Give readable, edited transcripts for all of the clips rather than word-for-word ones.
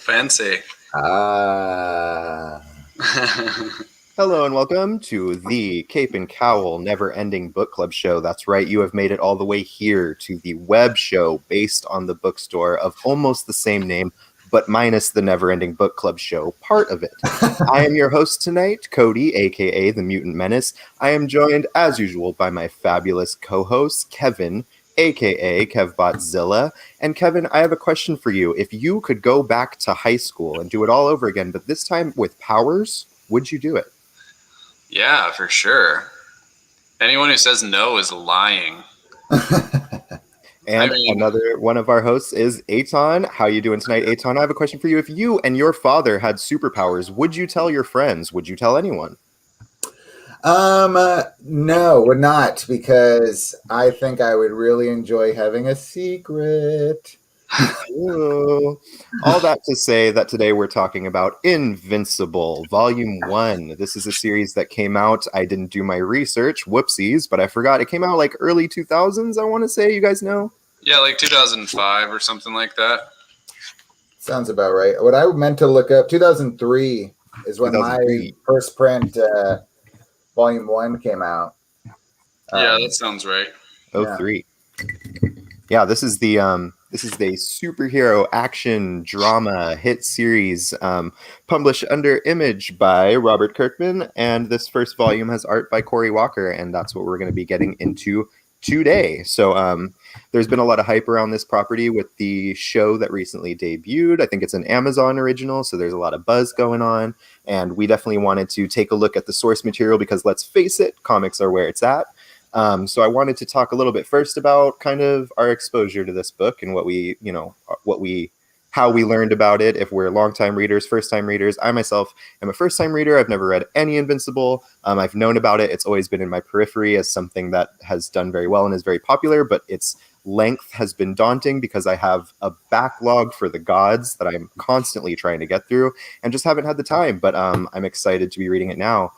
Fancy. Ah. Hello and welcome to the Cape and Cowl Never Ending Book Club show. That's right, you have made it all the way here to the web show based on the bookstore of almost the same name, but minus the Never Ending Book Club show part of it. I am your host tonight, Cody, aka the Mutant Menace. I am joined, as usual, by my fabulous co-host, Kevin, aka Kevbotzilla. And Kevin, I have a question for you. If you could go back to high school and do it all over again, but this time with powers, would you do it? Yeah, for sure. Anyone who says no is lying. And another one of our hosts is Aton. How you doing tonight, Aton? I have a question for you. If you and your father had superpowers, would you tell your friends? Would you tell anyone? No, would not, because I think I would really enjoy having a secret. Ooh. All that to say that today we're talking about Invincible, Volume 1. This is a series that came out. I didn't do my research. Whoopsies, but I forgot. It came out like early 2000s, I want to say. You guys know? Yeah, like 2005 or something like that. Sounds about right. What I meant to look up, 2003 is when my first print Volume 1 came out. Yeah, that sounds right. 03. Yeah, this is the superhero action drama hit series published under Image by Robert Kirkman, and this first volume has art by Cory Walker, and that's what we're going to be getting into today. So there's been a lot of hype around this property with the show that recently debuted. I think it's an Amazon original, so there's a lot of buzz going on, and we definitely wanted to take a look at the source material because, let's face it, comics are where it's at. So I wanted to talk a little bit first about kind of our exposure to this book and how we learned about it. If we're longtime readers, first-time readers. I myself am a first-time reader. I've never read any Invincible. I've known about it. It's always been in my periphery as something that has done very well and is very popular, but its length has been daunting because I have a backlog for the gods that I'm constantly trying to get through and just haven't had the time, but I'm excited to be reading it now.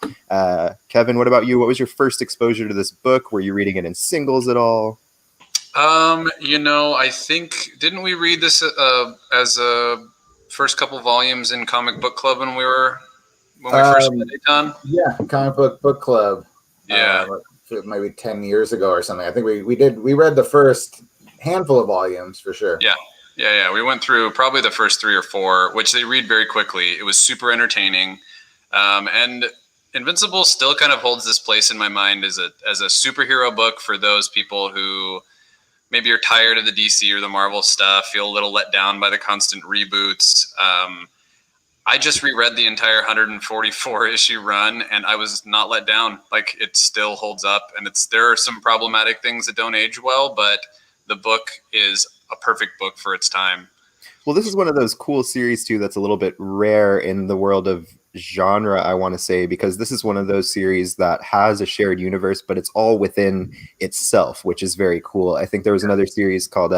Kevin, what about you? What was your first exposure to this book? Were you reading it in singles at all? I think, didn't we read this as a first couple volumes in Comic Book Club when we first met Aton? Yeah, Comic Book Club. Yeah. Maybe 10 years ago or something. I think we read the first handful of volumes for sure. Yeah. We went through probably the first 3 or 4, which they read very quickly. It was super entertaining. And Invincible still kind of holds this place in my mind as a superhero book for those people who maybe are tired of the DC or the Marvel stuff, feel a little let down by the constant reboots. I just reread the entire 144 issue run, and I was not let down. Like, it still holds up, and there are some problematic things that don't age well, but the book is a perfect book for its time. Well, this is one of those cool series too that's a little bit rare in the world of genre, I want to say, because this is one of those series that has a shared universe, but it's all within itself, which is very cool. I think there was another series called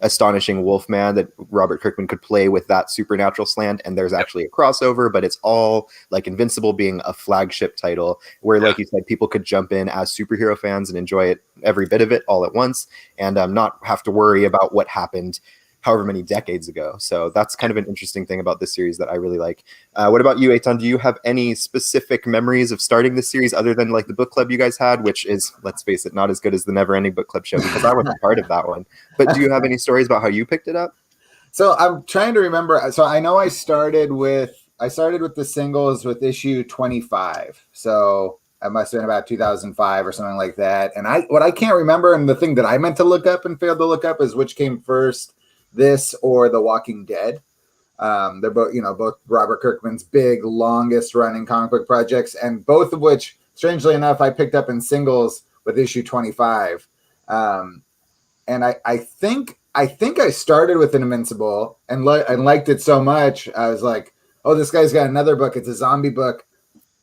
Astonishing Wolfman that Robert Kirkman could play with that supernatural slant, and there's actually a crossover, but it's all like Invincible being a flagship title where, like you said, people could jump in as superhero fans and enjoy it, every bit of it, all at once, and not have to worry about what happened however many decades ago. So that's kind of an interesting thing about this series that I really like. What about you, Eitan? Do you have any specific memories of starting this series other than like the book club you guys had, which is, let's face it, not as good as the Never Ending Book Club show because I wasn't part of that one. But do you have any stories about how you picked it up? So I'm trying to remember. So I know I started with the singles with issue 25. So I must have been about 2005 or something like that. And what I can't remember, and the thing that I meant to look up and failed to look up, is which came first, this or The Walking Dead. They're both Robert Kirkman's big, longest running comic book projects, and both of which, strangely enough, I picked up in singles with issue 25. And I think I started with an Invincible and liked it so much. I was like, oh, this guy's got another book. It's a zombie book.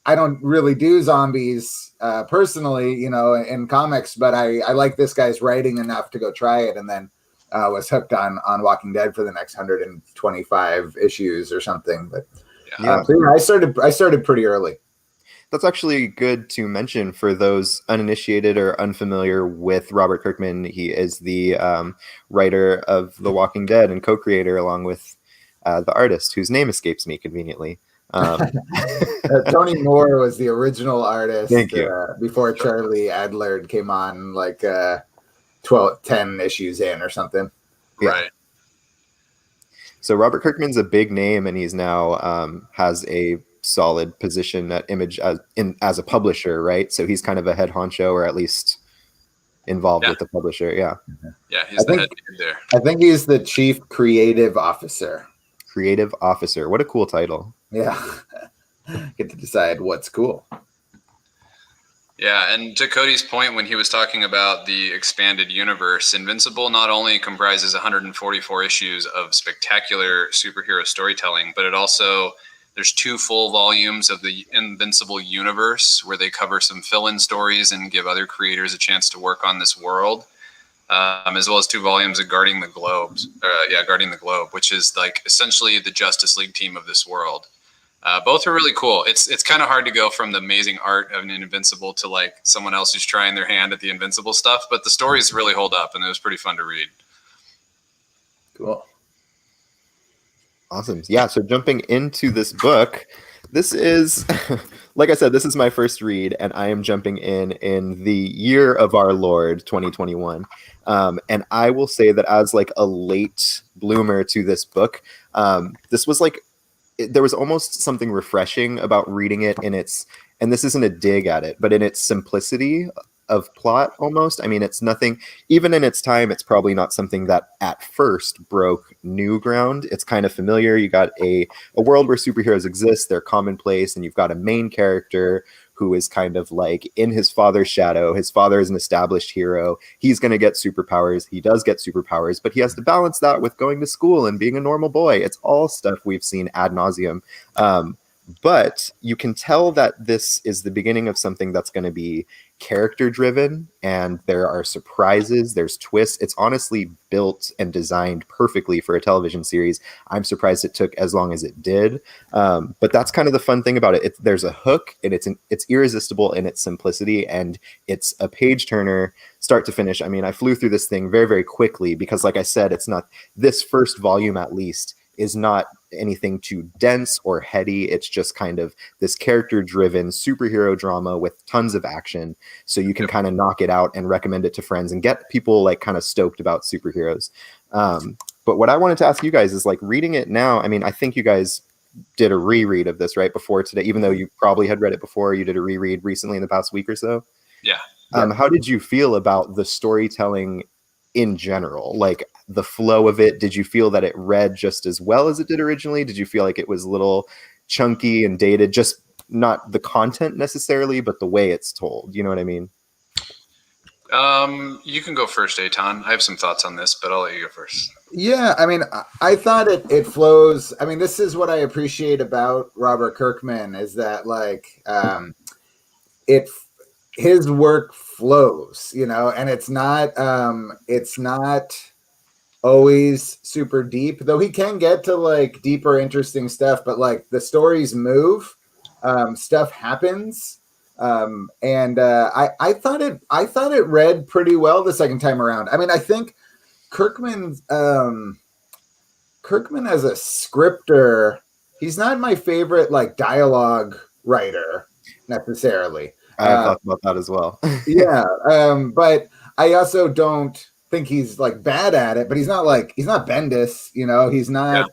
I don't really do zombies personally, in comics, but I like this guy's writing enough to go try it. And then was hooked on Walking Dead for the next 125 issues or something. But I started pretty early. That's actually good to mention for those uninitiated or unfamiliar with Robert Kirkman. He is the writer of The Walking Dead and co-creator along with the artist whose name escapes me conveniently. Tony Moore was the original artist. Thank you. Before Charlie Adlard came on, like 10 issues in or something. Yeah. Right. So Robert Kirkman's a big name, and he's now has a solid position at Image as a publisher, right? So he's kind of a head honcho, or at least involved with the publisher. Yeah. Yeah, he's the head dude there. I think he's the chief creative officer. Creative officer. What a cool title. Yeah. Get to decide what's cool. Yeah, and to Cody's point, when he was talking about the expanded universe, Invincible not only comprises 144 issues of spectacular superhero storytelling, but it also, there's 2 full volumes of the Invincible universe where they cover some fill-in stories and give other creators a chance to work on this world, as well as 2 volumes of Guarding the Globe, which is like essentially the Justice League team of this world. Both are really cool. It's kind of hard to go from the amazing art of an Invincible to like someone else who's trying their hand at the Invincible stuff, but the stories really hold up, and it was pretty fun to read. Cool. Awesome. Yeah, so jumping into this book, this is, like I said, this is my first read, and I am jumping in the year of our Lord, 2021. And I will say that as like a late bloomer to this book, this was like, there was almost something refreshing about reading it in its, and this isn't a dig at it, but in its simplicity of plot almost. I mean, it's nothing, even in its time, it's probably not something that at first broke new ground. It's kind of familiar. You got a world where superheroes exist, they're commonplace, and you've got a main character who is kind of like in his father's shadow. His father is an established hero. He's going to get superpowers. He does get superpowers, but he has to balance that with going to school and being a normal boy. It's all stuff we've seen ad nauseum. But you can tell that this is the beginning of something that's going to be character driven, and there are surprises, there's twists. It's honestly built and designed perfectly for a television series. I'm surprised it took as long as it did. But that's kind of the fun thing about it. There's a hook, and it's irresistible in its simplicity, and it's a page turner start to finish. I mean, I flew through this thing very, very quickly because, like I said, it's not, this first volume at least is not anything too dense or heady. It's just kind of this character-driven superhero drama with tons of action. So you can kind of knock it out and recommend it to friends and get people like kind of stoked about superheroes. But what I wanted to ask you guys is like reading it now. I mean, I think you guys did a reread of this right before today, even though you probably had read it before. You did a reread recently in the past week or so. Yeah. How did you feel about the storytelling in general, like the flow of it? Did you feel that it read just as well as it did originally? Did you feel like it was a little chunky and dated, just not the content necessarily, but the way it's told? You know what I mean? You can go first, Eitan. I have some thoughts on this, but I'll let you go first. Yeah, I mean, I thought it flows. I mean, this is what I appreciate about Robert Kirkman is that like his work flows, you know, and it's not always super deep, though he can get to like deeper, interesting stuff, but like the stories move, stuff happens. And I thought it read pretty well the second time around. I mean, I think Kirkman as a scripter, he's not my favorite like dialogue writer necessarily. I have thought about that as well. Yeah. But I also don't think he's like bad at it, but he's not Bendis, you know, he's not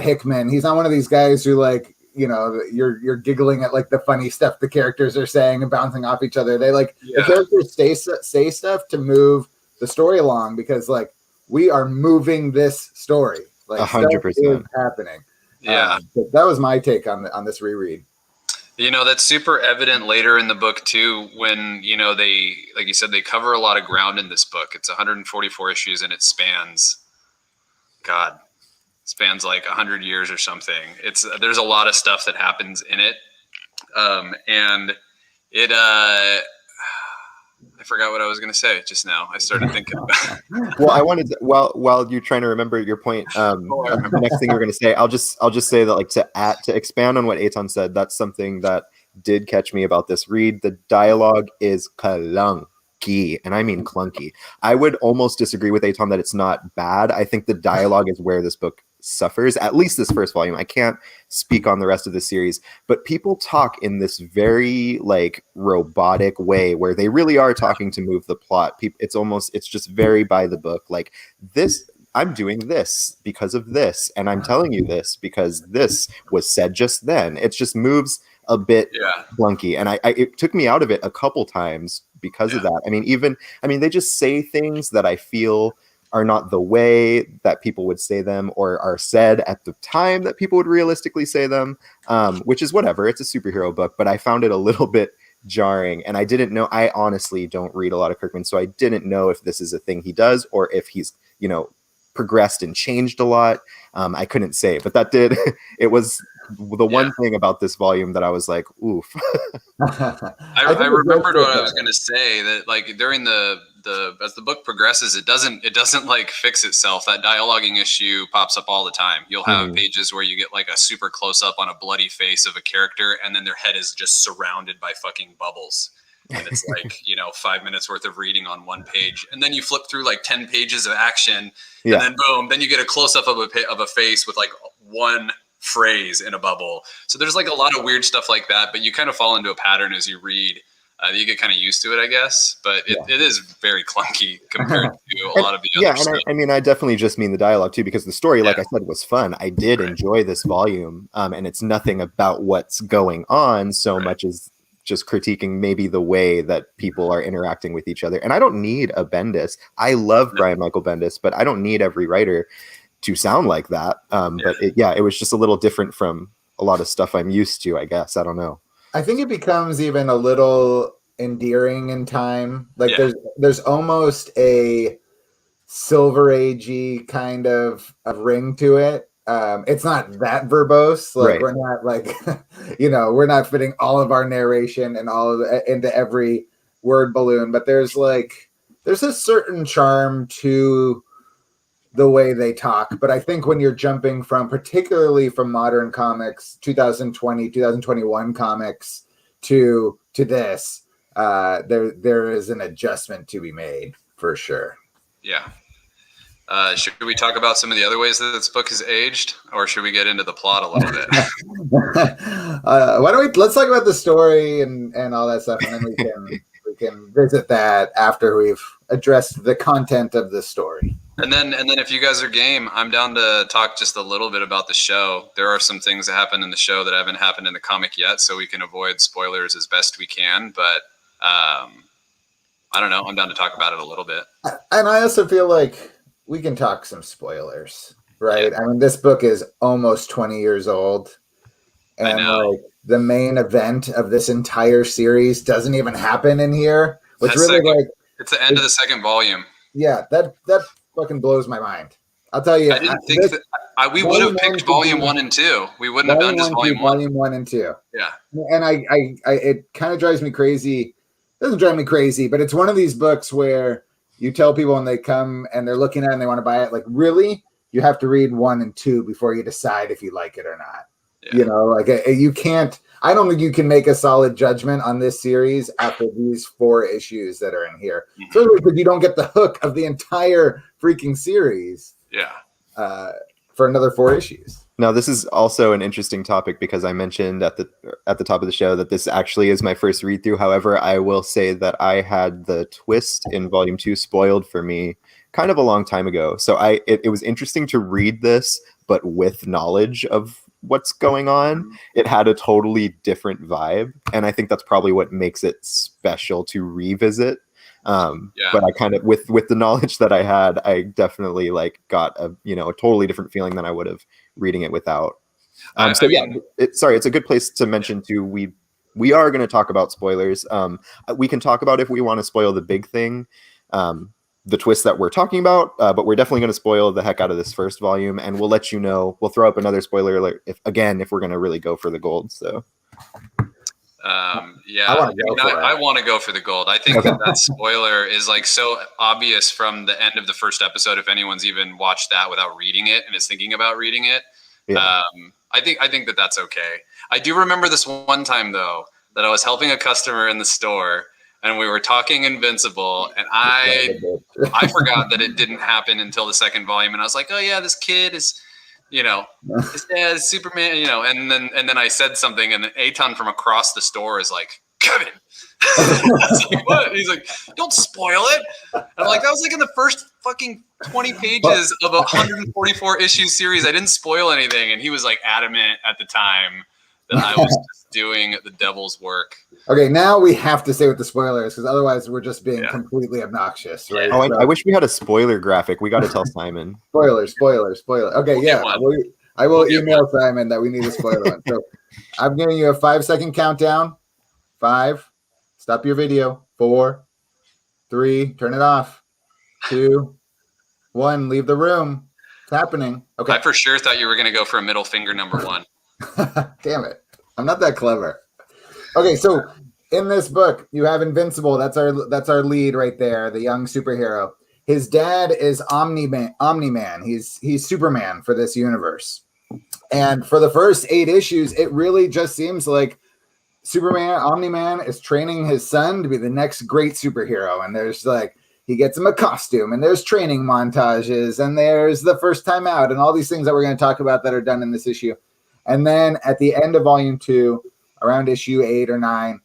Hickman. He's not one of these guys who like, you know, you're giggling at like the funny stuff the characters are saying and bouncing off each other. They like the characters say stuff to move the story along because like we are moving this story. Like 100% happening. Yeah. But that was my take on this reread. You know, that's super evident later in the book too, when, you know, they, like you said, they cover a lot of ground in this book. It's 144 issues and it spans like 100 years or something. There's a lot of stuff that happens in it. And it, I forgot what I was going to say just now. I started thinking about it. Well, I wanted to, while you're trying to remember your point, the next thing you're going to say, I'll just say that like to expand on what Eitan said, that's something that did catch me about this read. The dialogue is clunky, and I mean clunky. I would almost disagree with Eitan that it's not bad. I think the dialogue is where this book suffers, at least this first volume. I can't speak on the rest of the series, but people talk in this very like robotic way where they really are talking to move the plot. It's just very by the book. Like this, I'm doing this because of this, and I'm telling you this because this was said just then. It just moves a bit clunky, and it took me out of it a couple times because of that. I mean, they just say things that I feel are not the way that people would say them or are said at the time that people would realistically say them, which is whatever. It's a superhero book, but I found it a little bit jarring, and I didn't know. I honestly don't read a lot of Kirkman, so I didn't know if this is a thing he does or if he's, progressed and changed a lot. I couldn't say, but that did. It was the one thing about this volume that I was like, oof. I remembered what I was going to say, that like during as the book progresses, it doesn't like fix itself. That dialoguing issue pops up all the time. You'll have pages where you get like a super close up on a bloody face of a character, and then their head is just surrounded by fucking bubbles. And it's like, 5 minutes worth of reading on one page. And then you flip through like 10 pages of action, and then boom, then you get a close up of a face with like one phrase in a bubble. So there's like a lot of weird stuff like that, but you kind of fall into a pattern as you read. You get kind of used to it, I guess, but it is very clunky compared to a lot of the other stuff. And I definitely just mean the dialogue too, because the story, like I said, was fun. I did enjoy this volume, and it's nothing about what's going on so much as just critiquing maybe the way that people are interacting with each other. And I don't need a Bendis. I love Brian Michael Bendis, but I don't need every writer to sound like that. But it was just a little different from a lot of stuff I'm used to, I guess. I don't know. I think it becomes even a little endearing in time. Like there's almost a Silver Agey kind of ring to it. It's not that verbose. Like we're not like, we're not fitting all of our narration and all of into every word balloon, but there's a certain charm to the way they talk. But I think when you're jumping particularly from modern comics, 2020, 2021 comics to this, there is an adjustment to be made for sure. Yeah. Should we talk about some of the other ways that this book has aged, or should we get into the plot a little bit? Let's talk about the story and all that stuff, and then we can visit that after we've addressed the content of the story. And then if you guys are game, I'm down to talk just a little bit about the show. There are some things that happen in the show that haven't happened in the comic yet, so we can avoid spoilers as best we can. But I don't know. I'm down to talk about it a little bit. And I also feel like we can talk some spoilers, right? I mean, this book is almost 20 years old. And like the main event of this entire series doesn't even happen in here. Which it's the end of the second volume. Yeah, that fucking blows my mind. I'll tell you. I didn't think we would have picked volume 1 and 2. We wouldn't have done just volume 1. Volume 1 and 2. Yeah. And I it kind of drives me crazy. It doesn't drive me crazy, but it's one of these books where you tell people when they come and they're looking at it and they want to buy it, like, really? You have to read 1 and 2 before you decide if you like it or not. Yeah. You can't. I don't think you can make a solid judgment on this series after these 4 issues that are in here. Certainly because you don't get the hook of the entire freaking series. Yeah. For another 4 issues. Now, this is also an interesting topic because I mentioned at the top of the show that this actually is my first read through. However, I will say that I had the twist in volume 2 spoiled for me kind of a long time ago. So it was interesting to read this, but with knowledge of what's going on. It had a totally different vibe, and I think that's probably what makes it special to revisit. But I kind of with the knowledge that I had, I definitely got a totally different feeling than I would have reading it without. It's a good place to mention too. We are going to talk about spoilers. We can talk about if we want to spoil the big thing, the twist that we're talking about, but we're definitely going to spoil the heck out of this first volume, and we'll let you know. We'll throw up another spoiler alert if we're going to really go for the gold. So. I want to go for the gold. I think that spoiler is so obvious from the end of the first episode. If anyone's even watched that without reading it and is thinking about reading it, I think that that's okay. I do remember this one time though that I was helping a customer in the store and we were talking Invincible, and I forgot that it didn't happen until the second volume, and I was like, oh yeah, this kid is his dad is Superman, and then I said something, and Aton from across the store is like, Kevin. I was like, what? He's like, don't spoil it. And I'm like, that was like in the first fucking 20 pages of a 144 issue series. I didn't spoil anything, and he was like adamant at the time that I was just doing the devil's work. Okay, now we have to say what the spoiler is, because otherwise we're just being completely obnoxious, right? Oh, I wish we had a spoiler graphic. We got to tell Simon. Spoiler. Okay, I will email Simon that we need a spoiler one. So I'm giving you a 5-second countdown. 5, stop your video. 4, 3, turn it off. 2, 1, leave the room. It's happening. Okay. I for sure thought you were going to go for a middle finger number 1. Damn it. I'm not that clever. Okay, so in this book, you have Invincible. That's our lead right there, the young superhero. His dad is Omni-Man. He's Superman for this universe. And for the first 8 issues, it really just seems like Omni-Man is training his son to be the next great superhero. And there's he gets him a costume, and there's training montages, and there's the first time out, and all these things that we're going to talk about that are done in this issue. And then at the end of volume 2, around issue 8 or 9,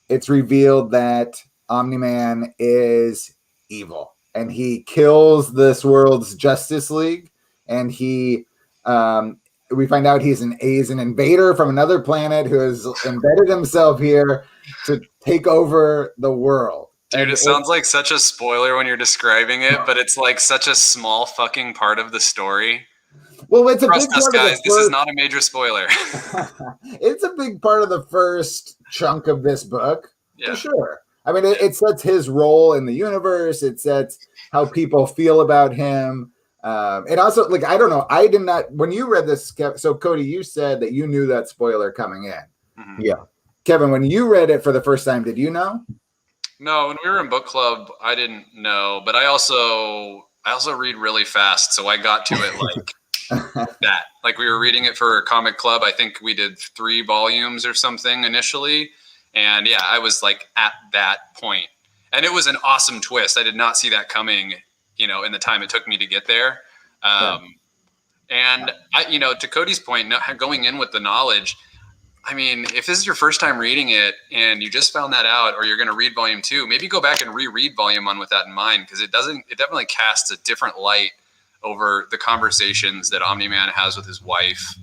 it's revealed that Omni-Man is evil, and he kills this world's Justice League, and we find out he's an invader from another planet who has embedded himself here to take over the world. Dude, it sounds like such a spoiler when you're describing it, but it's like such a small fucking part of the story. Well, it's a big part guys. This is not a major spoiler. It's a big part of the first chunk of this book, for sure. I mean, it sets his role in the universe. It sets how people feel about him. And also, I don't know. I did not, when you read this, so Cody, you said that you knew that spoiler coming in. Mm-hmm. Yeah. Kevin, when you read it for the first time, did you know? No, when we were in book club, I didn't know, but I also read really fast. So I got to it that. Like we were reading it for comic club. I think we did 3 volumes or something initially. And yeah, I was like at that point. And it was an awesome twist. I did not see that coming, in the time it took me to get there. And I, to Cody's point, going in with the knowledge, I mean, if this is your first time reading it and you just found that out, or you're going to read volume 2, maybe go back and reread volume 1 with that in mind, because it definitely casts a different light over the conversations that Omni-Man has with his wife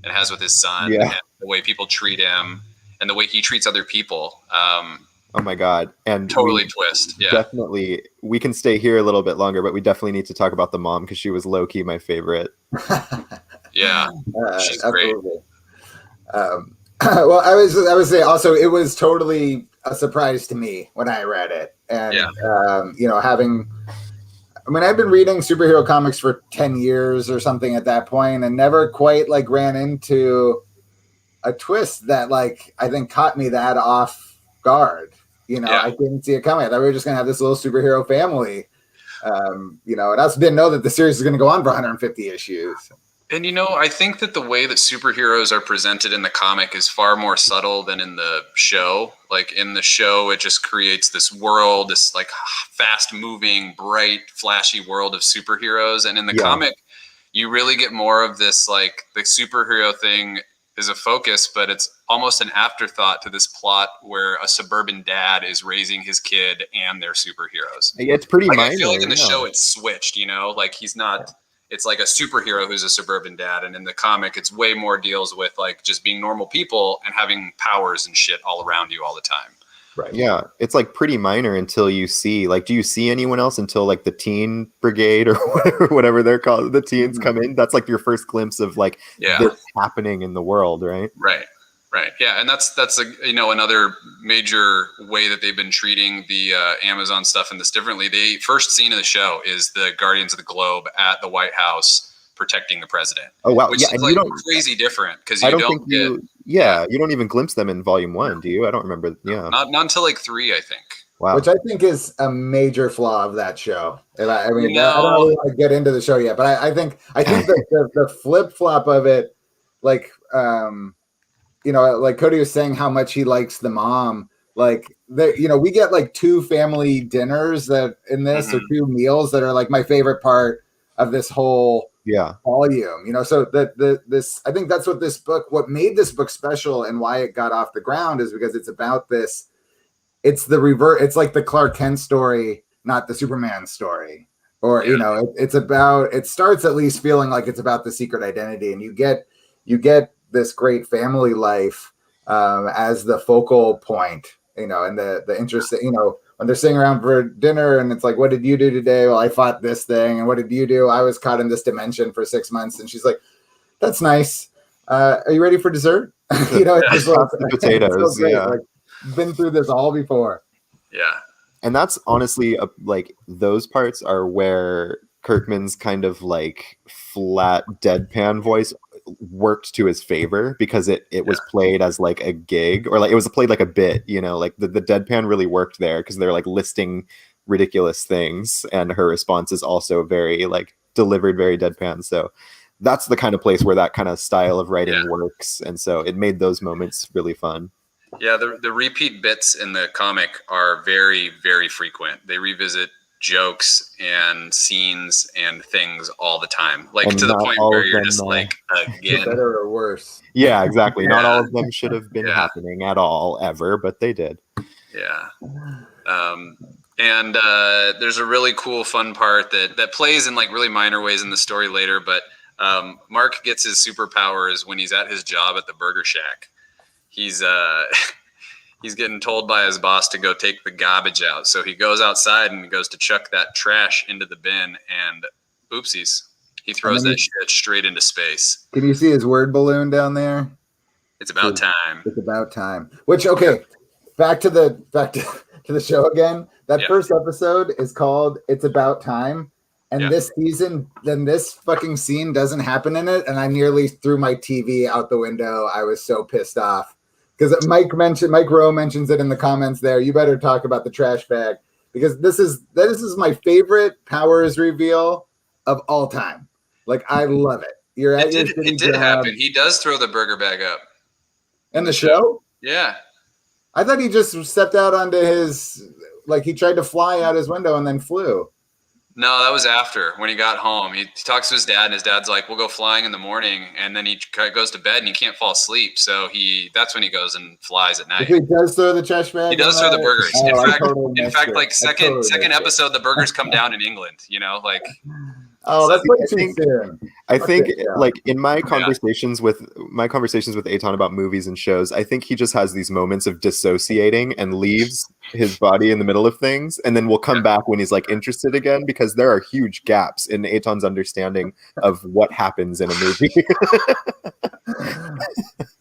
and has with his son, and the way people treat him and the way he treats other people. Oh my God. And totally twist. Yeah. Definitely. We can stay here a little bit longer, but we definitely need to talk about the mom, because she was low-key my favorite. Yeah. She's great. Well, I was saying also, it was totally a surprise to me when I read it. And, I've been reading superhero comics for 10 years or something at that point, and never quite ran into a twist that I think caught me that off guard. I didn't see it coming. I thought we were just going to have this little superhero family. And I also didn't know that the series is going to go on for 150 issues. And, I think that the way that superheroes are presented in the comic is far more subtle than in the show. Like in the show, it just creates this world, this fast moving, bright, flashy world of superheroes. And in the comic, you really get more of this, the superhero thing is a focus, but it's almost an afterthought to this plot where a suburban dad is raising his kid and they're superheroes. It's pretty minor. I feel like in the show it's switched, he's not... It's like a superhero who's a suburban dad. And in the comic, it's way more deals with just being normal people and having powers and shit all around you all the time. Right. Yeah. It's pretty minor until you see, do you see anyone else until the teen brigade or whatever they're called? The teens come in. That's your first glimpse of this happening in the world. Right. Right. Right. Yeah. And that's another major way that they've been treating the Amazon stuff and this differently. The first scene of the show is the Guardians of the Globe at the White House protecting the president. Oh, wow. Which is crazy different, because you don't get... you don't even glimpse them in volume 1, do you? I don't remember. Yeah. Not until 3, I think. Wow. Which I think is a major flaw of that show. I don't really want to get into the show yet, but I think that the flip flop of it, Cody was saying how much he likes the mom. We get 2 family dinners that in this, or 2 meals that are my favorite part of this whole Yeah. volume, so this, I think that's what made this book special and why it got off the ground is because it's about this. It's the revert. It's like the Clark Kent story, not the Superman story. Or, it's about, it starts at least feeling like it's about the secret identity. And you get this great family life as the focal point, and the interest, when they're sitting around for dinner and it's like, what did you do today? Well, I fought this thing. And what did you do? I was caught in this dimension for 6 months. And she's like, that's nice. Are you ready for dessert? It's the potatoes. so Yeah. like, been through this all before. Yeah. And that's honestly like those parts are where Kirkman's kind of like flat deadpan voice worked to his favor because it was played as like a gig, or like it was played like a bit, like the deadpan really worked there because they're like listing ridiculous things and her response is also very like delivered very deadpan. So that's the kind of place where that kind of style of writing works. And so it made those moments really fun. Yeah, the repeat bits in the comic are very, very frequent. They revisit jokes and scenes and things all the time, like and to the point where you're just like, again, better or worse. Yeah, exactly. Not all of them should have been happening at all ever, but they did. Yeah. And there's a really cool, fun part that plays in like really minor ways in the story later. But Mark gets his superpowers when he's at his job at the Burger Shack. He's getting told by his boss to go take the garbage out. So he goes outside and he goes to chuck that trash into the bin and oopsies. He throws that shit straight into space. Can you see his word balloon down there? It's about time. It's about time. Which, okay, back to the show again. That first episode is called It's About Time. And this season, then this fucking scene doesn't happen in it. And I nearly threw my TV out the window. I was so pissed off. Because Mike Rowe mentions it in the comments there. You better talk about the trash bag. Because this is my favorite Powers reveal of all time. Like, I love it. It did happen. He does throw the burger bag up. In the show? Yeah. I thought he just stepped out onto his, like he tried to fly out his window and then flew. No, that was after when he got home. He talks to his dad, and his dad's like, "We'll go flying in the morning," and then he goes to bed and he can't fall asleep. So that's when he goes and flies at night. He does throw the trash bag. He does throw the burgers. In fact, like totally second episode, the burgers come down in England. Like. Oh, that's way too soon. I think like in my conversations with Eitan about movies and shows, I think he just has these moments of dissociating and leaves his body in the middle of things, and then will come back when he's like interested again, because there are huge gaps in Eitan's understanding of what happens in a movie.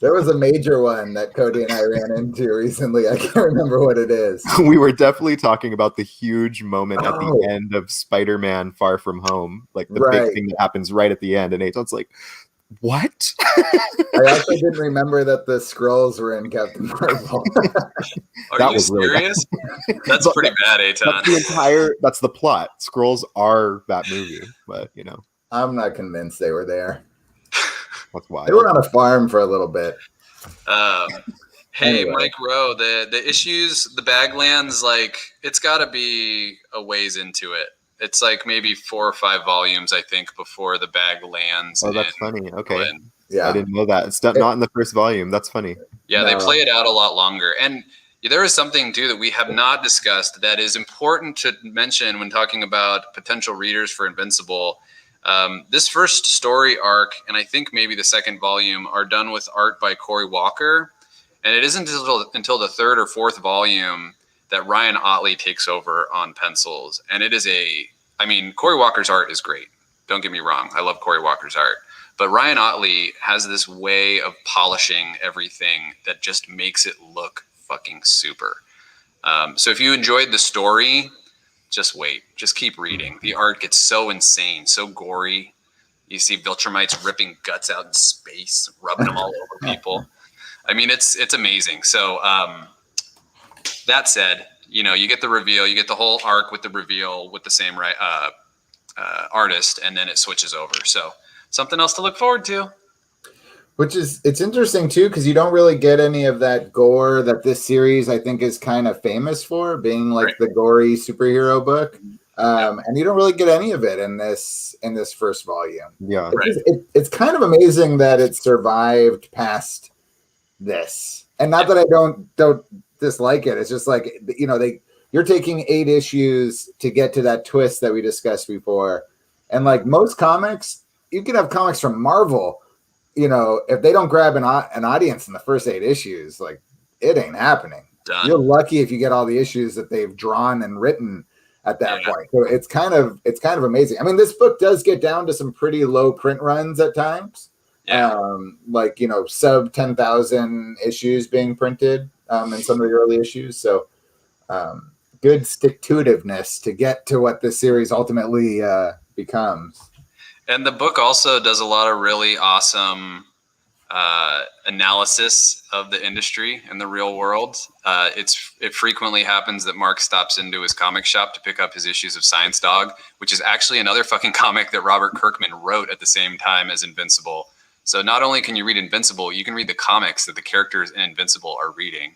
There was a major one that Cody and I ran into recently. I can't remember what it is. We were definitely talking about the huge moment at the end of Spider-Man Far From Home, like the big thing that happens right at the end, and Eitan's like, what? I also didn't remember that the Skrulls were in Captain Marvel. Are you serious? Really that's pretty bad, Eitan. That's the plot. Skrulls are that movie, but I'm not convinced they were there. That's wild. They were on a farm for a little bit. Hey, anyway. Mike Rowe, the issues, the Baglands, like it's got to be a ways into it. It's like maybe 4 or 5 volumes, I think, before the bag lands. Oh, that's funny. Okay. Berlin. Yeah. I didn't know that. It's not in the first volume. That's funny. Yeah, they play it out a lot longer. And there is something, too, that we have not discussed that is important to mention when talking about potential readers for Invincible. This first story arc, and I think maybe the second volume, are done with art by Cory Walker. And it isn't until the 3rd or 4th volume that Ryan Ottley takes over on pencils. And it is Cory Walker's art is great. Don't get me wrong. I love Cory Walker's art. But Ryan Ottley has this way of polishing everything that just makes it look fucking super. So if you enjoyed the story, just wait. Just keep reading. The art gets so insane, so gory. You see Viltrumites ripping guts out in space, rubbing them all over people. It's amazing. So that said, you get the reveal, you get the whole arc with the reveal with the same artist, and then it switches over. So something else to look forward to. It's interesting too, because you don't really get any of that gore that this series I think is kind of famous for, being like the gory superhero book. And you don't really get any of it in this first volume. Yeah. It's kind of amazing that it survived past this, and not that I don't dislike it. It's just like, you know, you're taking 8 issues to get to that twist that we discussed before, and like most comics, you can have comics from Marvel, you know, if they don't grab an audience in the first 8 issues, like it ain't happening. Done. You're lucky if you get all the issues that they've drawn and written at that point. So it's kind of amazing. I mean, this book does get down to some pretty low print runs at times. Like, you know, sub 10,000 issues being printed in some of the early issues. So good stick-to-itiveness to get to what this series ultimately becomes. And the book also does a lot of really awesome analysis of the industry and the real world. It frequently happens that Mark stops into his comic shop to pick up his issues of Science Dog, which is actually another fucking comic that Robert Kirkman wrote at the same time as Invincible. So not only can you read Invincible, you can read the comics that the characters in Invincible are reading.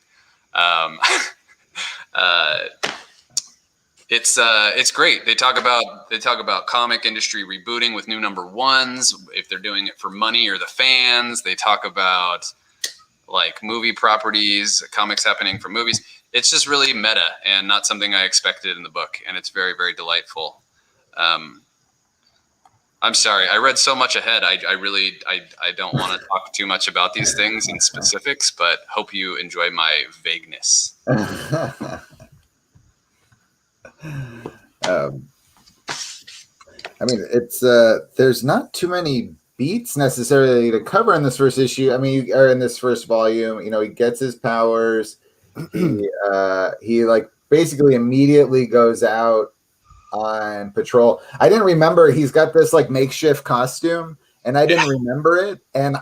It's great. They talk about comic industry rebooting with new number ones, if they're doing it for money or the fans. They talk about like movie properties, comics happening for movies. It's just really meta and not something I expected in the book, and it's very, very delightful. I'm sorry, I read so much ahead. I don't want to talk too much about these things in specifics, but hope you enjoy my vagueness. I mean, it's there's not too many beats necessarily to cover in this first issue. I mean, or in this first volume, you know, he gets his powers. He like basically immediately goes out on patrol. I didn't remember he's got this like makeshift costume, and I didn't remember it. And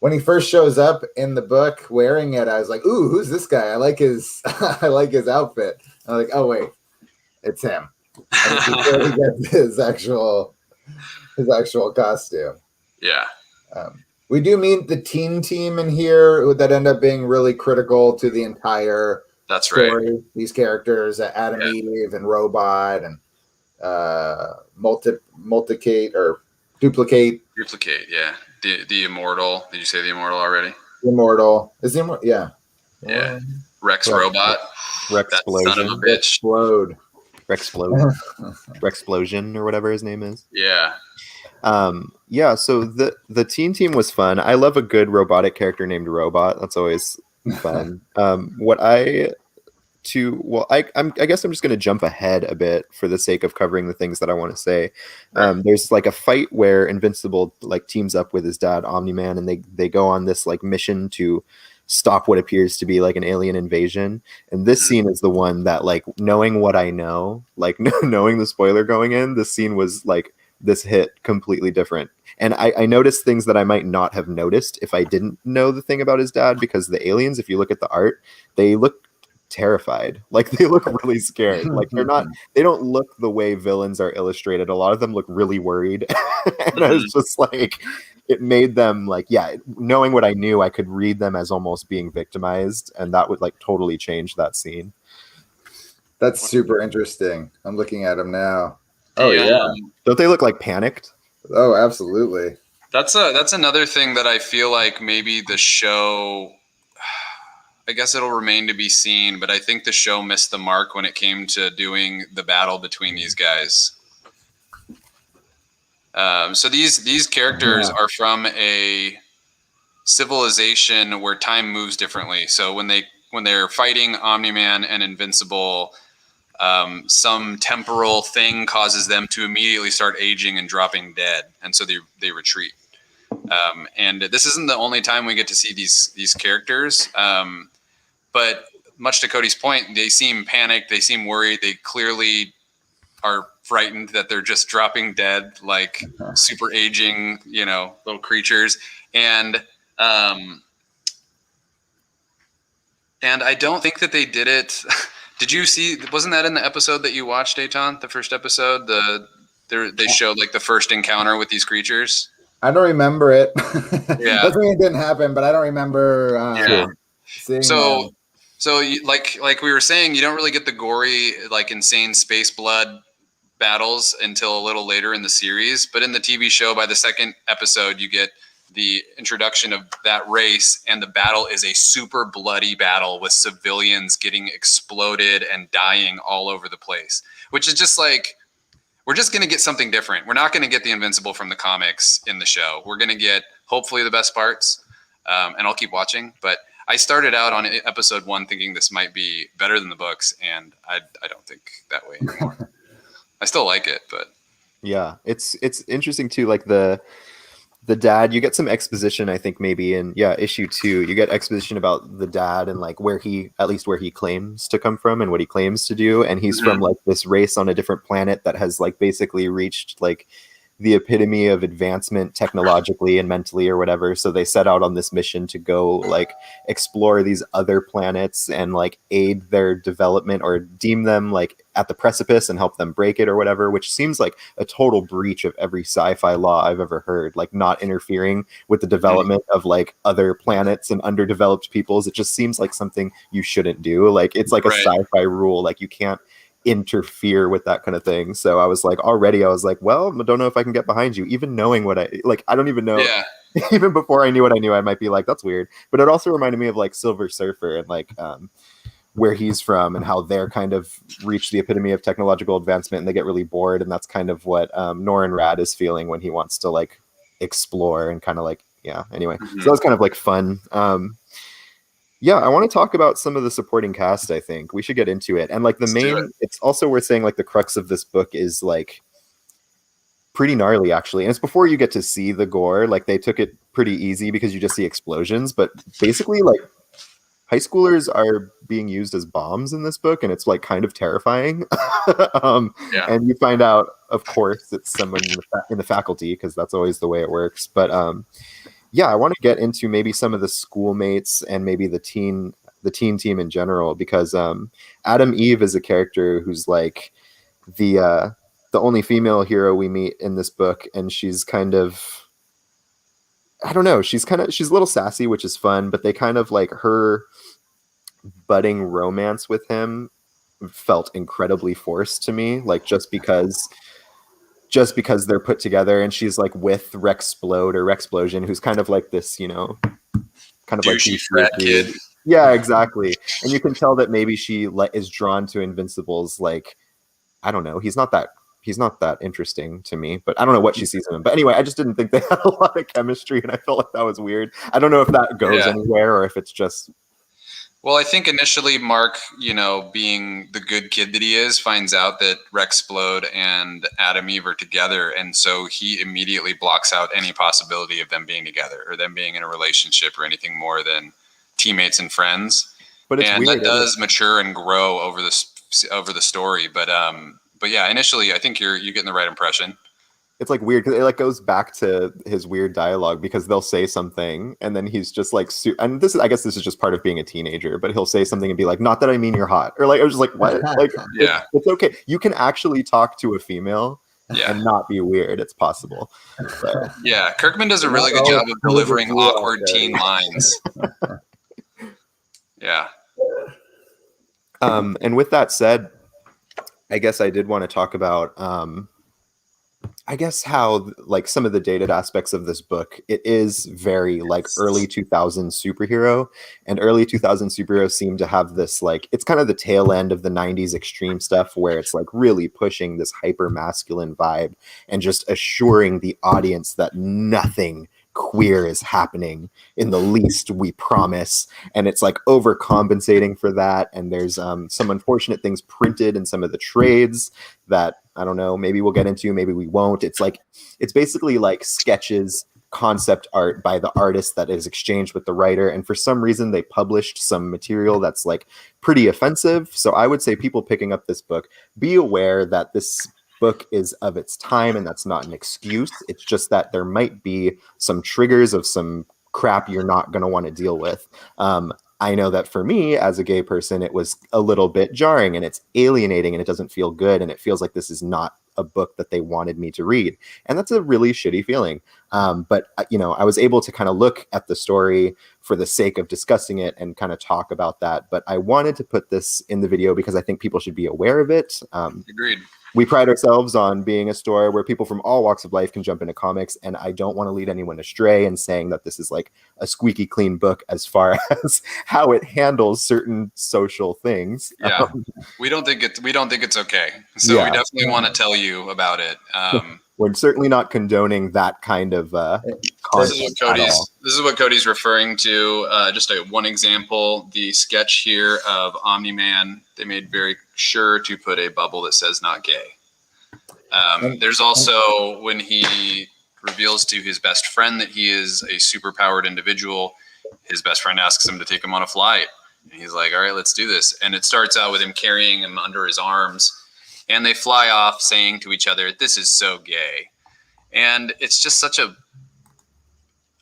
when he first shows up in the book wearing it, I was like, "Ooh, who's this guy? I like his I like his outfit." I'm like, "Oh wait, it's him." And before he gets his actual costume. Yeah. We do meet the teen team in here that end up being really critical to the entire story. Right. These characters, Adam Eve and Robot and Duplicate. Duplicate, yeah. The Immortal. Did you say the Immortal already? The Immortal. Is the Immortal? Yeah. Yeah. Rex Robot. Rexplosion. Son of a bitch. Explode. Rexplosion or whatever his name is. Yeah. Yeah, so the teen team was fun. I love a good robotic character named Robot. That's always fun. I guess I'm just going to jump ahead a bit for the sake of covering the things that I want to say. There's like a fight where Invincible like teams up with his dad Omni-Man, and they go on this like mission to stop what appears to be like an alien invasion. And this scene is the one that, like, knowing what I know, like knowing the spoiler going in, this scene was like, this hit completely different. And I noticed things that I might not have noticed if I didn't know the thing about his dad, because the aliens, if you look at the art, they look terrified. Like, they look really scared. Like, they don't look the way villains are illustrated. A lot of them look really worried. And I was just like, it made them like, knowing what I knew, I could read them as almost being victimized, and that would like totally change that scene. That's super interesting. I'm looking at them now. Oh yeah. Don't they look like panicked? Oh, absolutely. That's another thing that I feel like maybe the show, I guess it'll remain to be seen, but I think the show missed the mark when it came to doing the battle between these guys. So these characters are from a civilization where time moves differently. So when they're fighting Omni-Man and Invincible, some temporal thing causes them to immediately start aging and dropping dead, and so they retreat. And this isn't the only time we get to see these characters. But much to Cody's point, they seem panicked. They seem worried. They clearly are frightened that they're just dropping dead, like super aging, little creatures. And I don't think that they did it. Did you see? Wasn't that in the episode that you watched, Eitan? The first episode, they showed like the first encounter with these creatures. I don't remember it. Yeah, doesn't mean it didn't happen, but I don't remember. Seeing so So, like we were saying, you don't really get the gory, like insane space blood battles until a little later in the series. But in the TV show, by the second episode, you get the introduction of that race, and the battle is a super bloody battle with civilians getting exploded and dying all over the place, which is just like, we're just going to get something different. We're not going to get the Invincible from the comics in the show. We're going to get hopefully the best parts, and I'll keep watching. But I started out on episode 1 thinking this might be better than the books, and I don't think that way anymore. I still like it, but yeah, it's interesting too. Like the dad, you get some exposition, I think maybe in issue 2, you get exposition about the dad and like where he claims to come from and what he claims to do. And he's from like this race on a different planet that has like basically reached like the epitome of advancement technologically and mentally or whatever. So they set out on this mission to go like explore these other planets and like aid their development or deem them like at the precipice and help them break it or whatever, which seems like a total breach of every sci-fi law I've ever heard, like not interfering with the development of like other planets and underdeveloped peoples. It just seems like something you shouldn't do. Like it's like a sci-fi rule, like you can't interfere with that kind of thing. So I was like, well, I don't know if I can get behind you, even knowing what I don't even know. yeah. Even before I knew what I knew, I might be like, that's weird. But it also reminded me of like Silver Surfer and like where he's from and how they're kind of reach the epitome of technological advancement and they get really bored. And that's kind of what Norrin Rad is feeling when he wants to like explore and kind of like, anyway. So that was kind of like fun. I want to talk about some of the supporting cast. I think we should get into it. And like it's also worth saying like the crux of this book is like pretty gnarly actually. And it's before you get to see the gore, like they took it pretty easy because you just see explosions, but basically like high schoolers are being used as bombs in this book. And it's like kind of terrifying. And you find out, of course, it's someone in the faculty because that's always the way it works. But I want to get into maybe some of the schoolmates and maybe the teen team in general, because Adam Eve is a character who's like the only female hero we meet in this book, and she's kind of, I don't know, she's a little sassy, which is fun, but they kind of like her budding romance with him felt incredibly forced to me, like just because they're put together, and she's like with Rexplosion, who's kind of like this, kind of douchey like frat kid. Yeah, exactly. And you can tell that maybe she is drawn to Invincible's like, I don't know, he's not that interesting to me, but I don't know what she sees in him. But anyway, I just didn't think they had a lot of chemistry, and I felt like that was weird. I don't know if that goes anywhere or if it's just. Well, I think initially Mark, being the good kid that he is, finds out that Rexplode and Adam Eve are together. And so he immediately blocks out any possibility of them being together or them being in a relationship or anything more than teammates and friends. But it's weird. That does mature and grow over the story. But yeah, initially I think you're getting the right impression. It's like weird because it like goes back to his weird dialogue, because they'll say something and then he's just like, and I guess this is just part of being a teenager, but he'll say something and be like, not that I mean you're hot, or like, I was just like, what? Like, it's okay. You can actually talk to a female and not be weird. It's possible. So. Yeah. Kirkman does a really good job of delivering awkward teen lines. Yeah. And with that said, I guess I did want to talk about, how like some of the dated aspects of this book, it is very like early 2000s superhero, and early 2000s superheroes seem to have this like, it's kind of the tail end of the 90s extreme stuff where it's like really pushing this hyper masculine vibe and just assuring the audience that nothing queer is happening in the least, we promise. And it's like overcompensating for that, and there's some unfortunate things printed in some of the trades that I don't know, maybe we'll get into, maybe we won't. It's basically like sketches, concept art by the artist that is exchanged with the writer, and for some reason they published some material that's like pretty offensive. So I would say people picking up this book, be aware that this book is of its time, and that's not an excuse. It's just that there might be some triggers of some crap you're not going to want to deal with. I know that for me as a gay person, it was a little bit jarring, and it's alienating, and it doesn't feel good, and it feels like this is not a book that they wanted me to read. And that's a really shitty feeling. But I was able to kind of look at the story for the sake of discussing it and kind of talk about that. But I wanted to put this in the video because I think people should be aware of it. Agreed. We pride ourselves on being a store where people from all walks of life can jump into comics, and I don't want to lead anyone astray in saying that this is like a squeaky clean book as far as how it handles certain social things. Yeah, we don't think it's okay. So we definitely want to tell you about it. We're certainly not condoning that kind of content. This is what Cody's referring to. Just one example, the sketch here of Omni-Man. They made very sure to put a bubble that says "not gay." There's also when he reveals to his best friend that he is a superpowered individual. His best friend asks him to take him on a flight, and he's like, "All right, let's do this." And it starts out with him carrying him under his arms. And they fly off saying to each other, "This is so gay." And it's just such a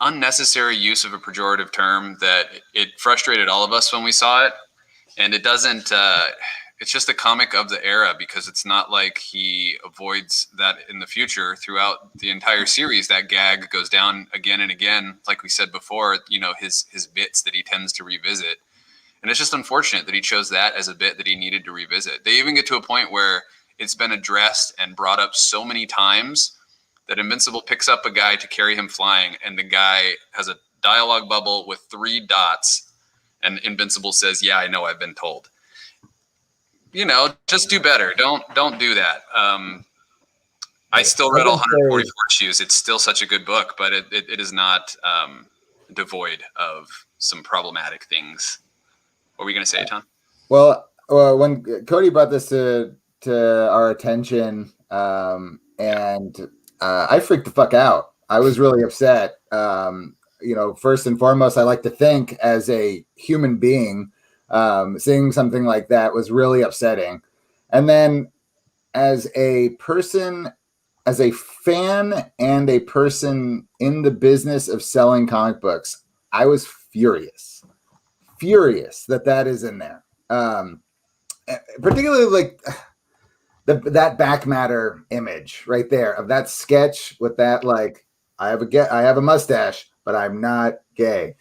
unnecessary use of a pejorative term that it frustrated all of us when we saw it. And it doesn't, it's just a comic of the era, because it's not like he avoids that in the future. Throughout the entire series, that gag goes down again and again. Like we said before, his bits that he tends to revisit. And it's just unfortunate that he chose that as a bit that he needed to revisit. They even get to a point where it's been addressed and brought up so many times that Invincible picks up a guy to carry him flying, and the guy has a dialogue bubble with 3 dots, and Invincible says, "Yeah, I know, I've been told." Just do better. Don't do that. I still read all 144 issues. It's still such a good book, but it is not devoid of some problematic things. What were you going to say, Tom? Well, when Cody brought this to our attention, and I freaked the fuck out. I was really upset. First and foremost, I like to think as a human being, seeing something like that was really upsetting. And then as a person, as a fan and a person in the business of selling comic books, I was furious that is in there. Particularly like that back matter image right there of that sketch with that, like, I have a mustache, but I'm not gay.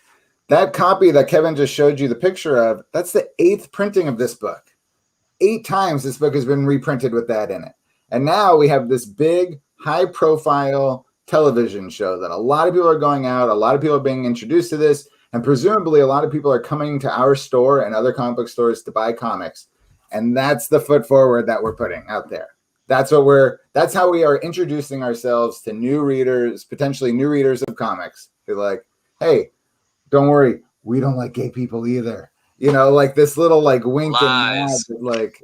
That copy that Kevin just showed you the picture of, that's the 8th printing of this book. 8 times this book has been reprinted with that in it. And now we have this big, high-profile television show that a lot of people are going out, a lot of people are being introduced to this, and presumably a lot of people are coming to our store and other comic book stores to buy comics. And that's the foot forward that we're putting out there. That's how we are introducing ourselves to new readers, potentially new readers of comics. They're like, "Hey, don't worry, we don't like gay people either." Like this little like wink Lies. and nod. Like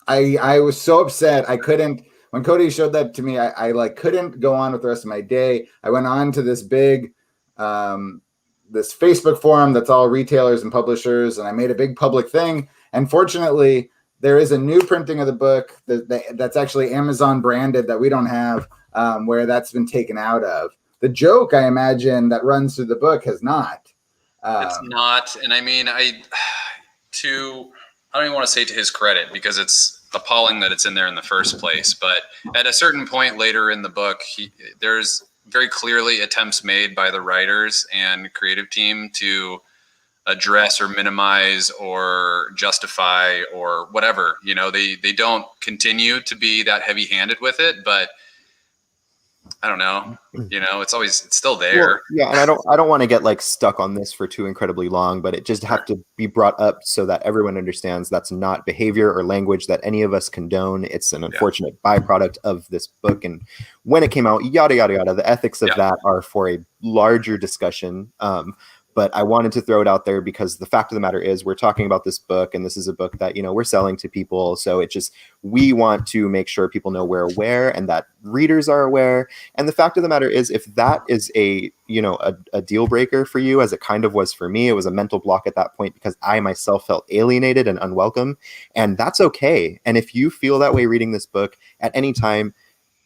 I was so upset. I couldn't. When Cody showed that to me, I like couldn't go on with the rest of my day. I went on to this big, this Facebook forum that's all retailers and publishers, and I made a big public thing. And fortunately, there is a new printing of the book that's actually Amazon branded that we don't have, where that's been taken out of. The joke, I imagine, that runs through the book has not. It's not, and I mean, I don't even want to say to his credit, because it's appalling that it's in there in the first place. But at a certain point later in the book, there's very clearly attempts made by the writers and creative team to address or minimize or justify or whatever. They don't continue to be that heavy-handed with it, but I don't know. It's still there. Well, yeah, and I don't want to get like stuck on this for too incredibly long, but it just have to be brought up so that everyone understands that's not behavior or language that any of us condone. It's an unfortunate byproduct of this book, and when it came out, yada yada yada. The ethics of that are for a larger discussion. But I wanted to throw it out there because the fact of the matter is we're talking about this book, and this is a book that, we're selling to people. So we want to make sure people know we're aware and that readers are aware. And the fact of the matter is, if that is a deal breaker for you, as it kind of was for me, it was a mental block at that point because I myself felt alienated and unwelcome, and that's okay. And if you feel that way reading this book at any time,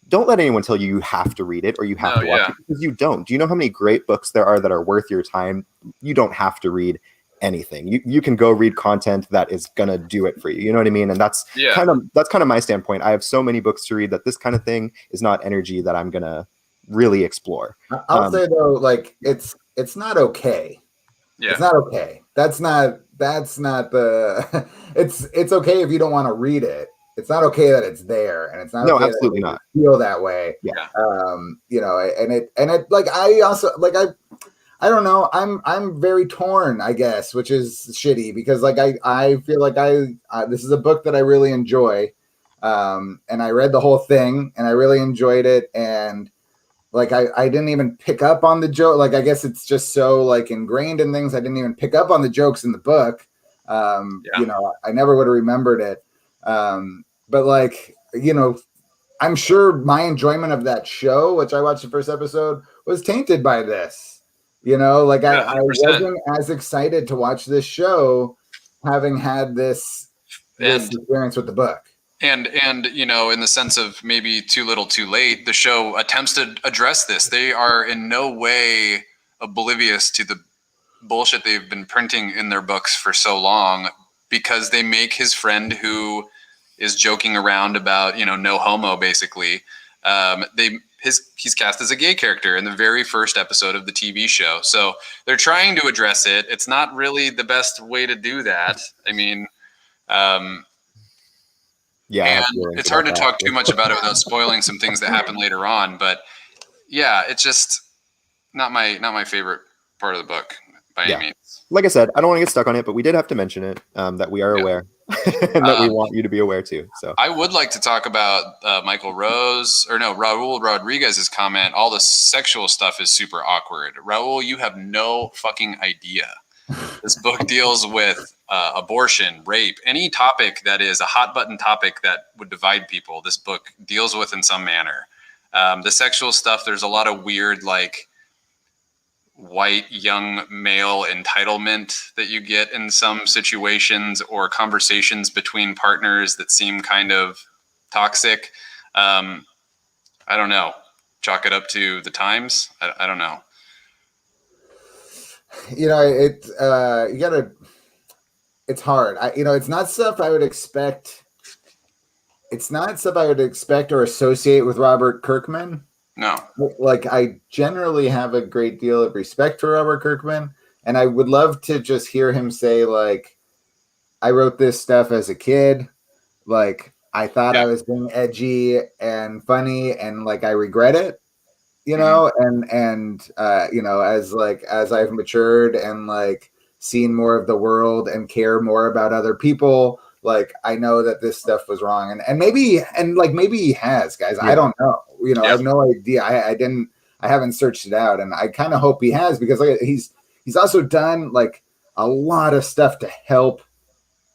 don't let anyone tell you have to read it or you have to watch it, because you don't. Do you know how many great books there are that are worth your time? You don't have to read anything. You can go read content that is gonna do it for you. You know what I mean? And that's kind of my standpoint. I have so many books to read that this kind of thing is not energy that I'm gonna really explore. I'll say though, like it's not okay. Yeah. It's not okay. That's not the it's okay if you don't want to read it. It's not okay that it's there, and it's not okay absolutely that not. you feel that way. Yeah. You know, and it like I also like I don't know. I'm very torn, I guess, which is shitty because like I feel like this is a book that I really enjoy, and I read the whole thing and I really enjoyed it, and like I didn't even pick up on the joke. Like I guess it's just so like ingrained in things. I didn't even pick up on the jokes in the book. You know, I never would have remembered it. But like, you know, I'm sure my enjoyment of that show, which I watched the first episode, was tainted by this. You know, like I wasn't as excited to watch this show having had this experience with the book. And you know, in the sense of maybe too little too late, the show attempts to address this. They are in no way oblivious to the bullshit they've been printing in their books for so long, because they make his friend who is joking around about, you know, no homo basically. He's cast as a gay character in the very first episode of the TV show. So they're trying to address it. It's not really the best way to do that. I mean, yeah, and it's hard to talk too much about it without spoiling some things that happen later on. But yeah, it's just not my favorite part of the book by any means. Like I said, I don't want to get stuck on it, but we did have to mention it, that we are aware and that we want you to be aware too. So I would like to talk about Raul Rodriguez's comment. All the sexual stuff is super awkward. Raul, you have no fucking idea. This book deals with abortion, rape, any topic that is a hot button topic that would divide people. This book deals with in some manner. The sexual stuff, there's a lot of weird, like, white young male entitlement that you get in some situations, or conversations between partners that seem kind of toxic. I don't know. Chalk it up to the times. I don't know. You know, it's hard. It's not stuff I would expect. It's not stuff I would expect or associate with Robert Kirkman. No. Like, I generally have a great deal of respect for Robert Kirkman, and I would love to just hear him say, like, I wrote this stuff as a kid. Like, I thought I was being edgy and funny, and like I regret it. You know, and you know, as I've matured and like seen more of the world and care more about other people, like I know that this stuff was wrong, and maybe he has, guys. I don't know. You know, I have no idea. I haven't searched it out, and I kind of hope he has, because like he's also done like a lot of stuff to help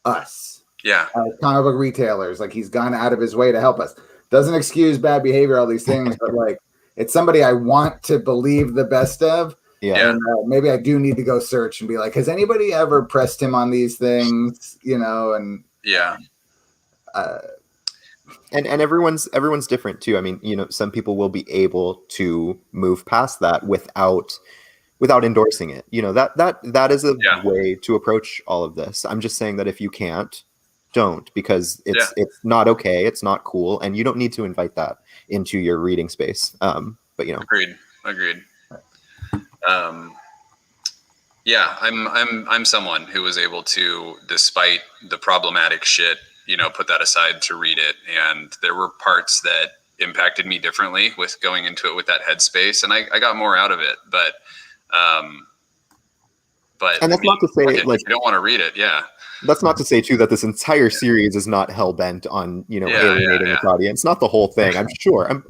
us. Yeah, comic book retailers. Like, he's gone out of his way to help us. Doesn't excuse bad behavior, all these things, but like, it's somebody I want to believe the best of. Yeah. And maybe I do need to go search and be like, has anybody ever pressed him on these things? You know, and and everyone's different too. I mean, you know, some people will be able to move past that without endorsing it. You know, that is a way to approach all of this. I'm just saying that if you can't, don't, because it's not okay, it's not cool, and you don't need to invite that into your reading space. But you know, agreed. I'm someone who was able to, despite the problematic shit, you know, put that aside to read it, and there were parts that impacted me differently with going into it with that headspace, and I got more out of it. But and that's not to say, like, if you don't want to read it, that's not to say too that this entire series is not hell bent on, you know, alienating its audience. Not the whole thing. I'm sure of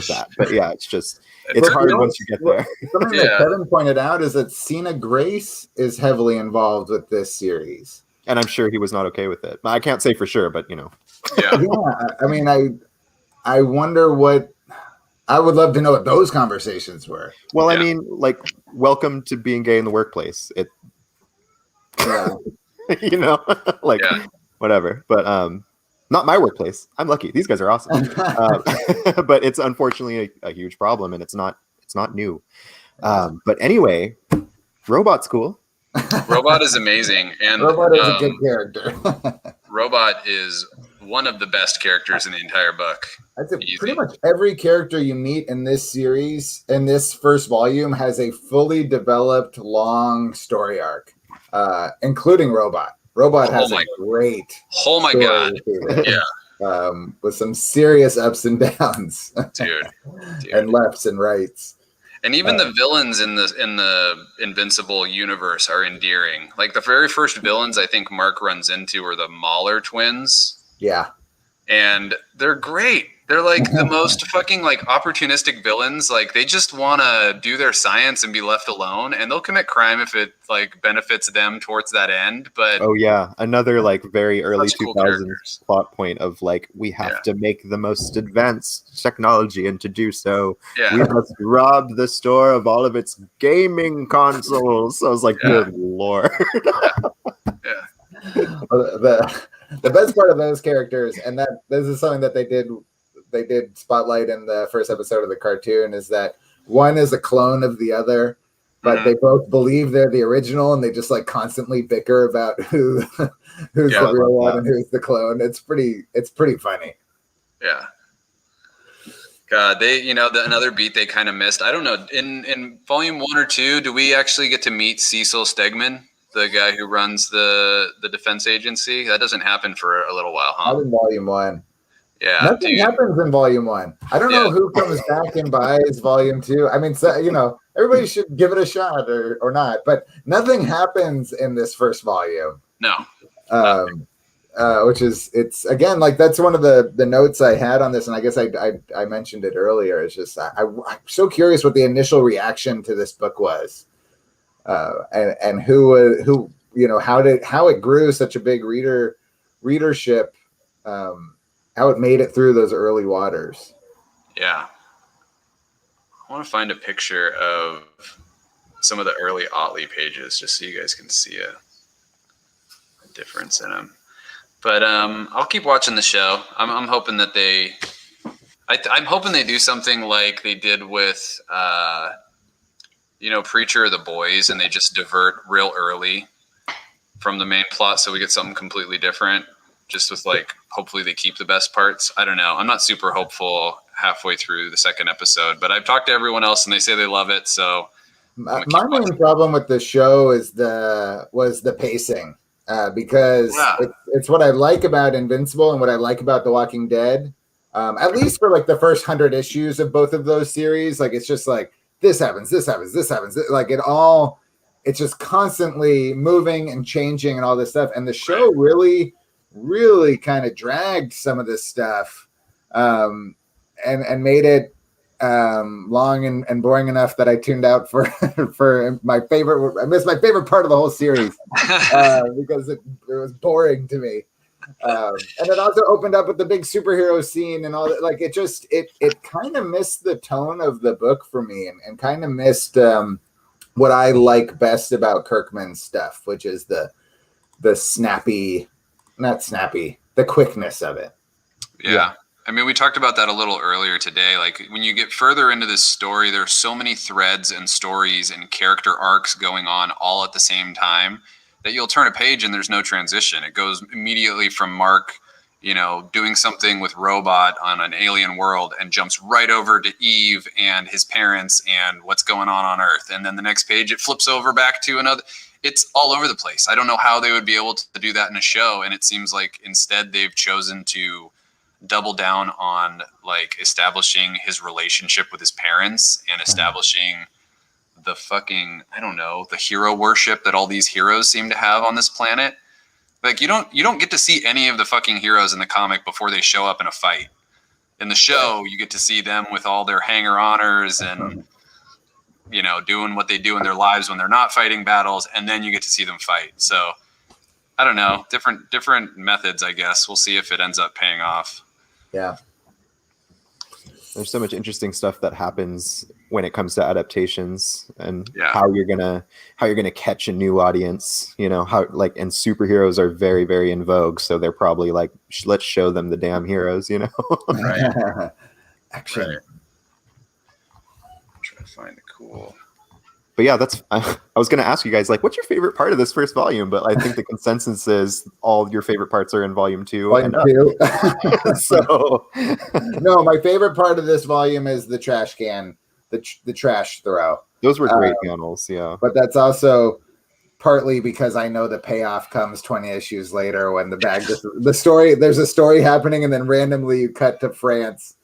that. But yeah, it's just it's hard once you get there. Something that Kevin pointed out is that Cena Grace is heavily involved with this series, and I'm sure he was not okay with it. I can't say for sure, but you know. Yeah. I mean, I wonder what. I would love to know what those conversations were. Well, I mean, like, welcome to being gay in the workplace. You know, like, whatever. But not my workplace. I'm lucky. These guys are awesome. But it's unfortunately a huge problem, and it's not new. But anyway, Robot School. Robot is amazing, and Robot is a good character. Robot is one of the best characters in the entire book. I'd say pretty much every character you meet in this series, in this first volume, has a fully developed long story arc, including Robot. Robot has a great Oh my god. Yeah. With some serious ups and downs. Dude. And lefts and rights. And even the villains in the Invincible universe are endearing. Like the very first villains I think Mark runs into are the Mahler twins. Yeah. And they're great. They're like the most fucking like opportunistic villains. Like they just want to do their science and be left alone, and they'll commit crime if it like benefits them towards that end. But oh yeah, another like very early 2000s cool plot point of like we have to make the most advanced technology, and to do so we must rob the store of all of its gaming consoles. So I was like, good lord. The best part of those characters, and that this is something that they did spotlight in the first episode of the cartoon, is that one is a clone of the other, but they both believe they're the original, and they just like constantly bicker about who's the real one and who's the clone. It's pretty funny. Yeah. God, they another beat they kind of missed. I don't know. In volume 1 or 2, do we actually get to meet Cecil Stegman, the guy who runs the defense agency? That doesn't happen for a little while, huh? Not in volume 1. Yeah, nothing happens in volume 1. I don't know who comes back and buys volume 2. I mean, so, everybody should give it a shot or not, but nothing happens in this first volume. No. Which is, it's again, like that's one of the notes I had on this, and I guess I mentioned it earlier. It's just I'm so curious what the initial reaction to this book was. And who how it grew such a big readership, how it made it through those early waters. Yeah, I want to find a picture of some of the early Otley pages just so you guys can see a difference in them. But I'll keep watching the show. I'm hoping that I'm hoping they do something like they did with Preacher or The Boys, and they just divert real early from the main plot so we get something completely different, just with like hopefully they keep the best parts. I don't know. I'm not super hopeful halfway through the second episode, but I've talked to everyone else and they say they love it. So my main problem with the show was the pacing, because it's what I like about Invincible and what I like about The Walking Dead. At least for like the first 100 issues of both of those series, like it's just like this happens, like it's just constantly moving and changing and all this stuff. And the show really kind of dragged some of this stuff, and made it long and boring enough that I tuned out for my favorite. I missed my favorite part of the whole series because it was boring to me. And it also opened up with the big superhero scene and all that. Like it kind of missed the tone of the book for me, and kind of missed what I like best about Kirkman's stuff, which is the the quickness of it. Yeah. I mean, we talked about that a little earlier today. Like when you get further into this story, there's so many threads and stories and character arcs going on all at the same time that you'll turn a page and there's no transition. It goes immediately from Mark, doing something with Robot on an alien world and jumps right over to Eve and his parents and what's going on Earth. And then the next page, it flips over back to another. It's all over the place. I don't know how they would be able to do that in a show. And it seems like instead they've chosen to double down on like establishing his relationship with his parents and establishing the fucking, I don't know, the hero worship that all these heroes seem to have on this planet. Like you don't get to see any of the fucking heroes in the comic before they show up in a fight. In the show, you get to see them with all their hanger-oners and doing what they do in their lives when they're not fighting battles, and then you get to see them fight. So I don't know, different methods, I guess. We'll see if it ends up paying off. Yeah. There's so much interesting stuff that happens when it comes to adaptations and how you're gonna catch a new audience. How like, and superheroes are very, very in vogue, so they're probably like, let's show them the damn heroes. Right. Action. Right. Try to find a cool but yeah, that's. I was going to ask you guys, like, what's your favorite part of this first volume? But I think the consensus is all your favorite parts are in volume 2. Volume and 2. So, No, my favorite part of this volume is the trash can, the trash throw. those were great panels. Yeah. But that's also partly because I know the payoff comes 20 issues later when there's a story happening, and then randomly you cut to France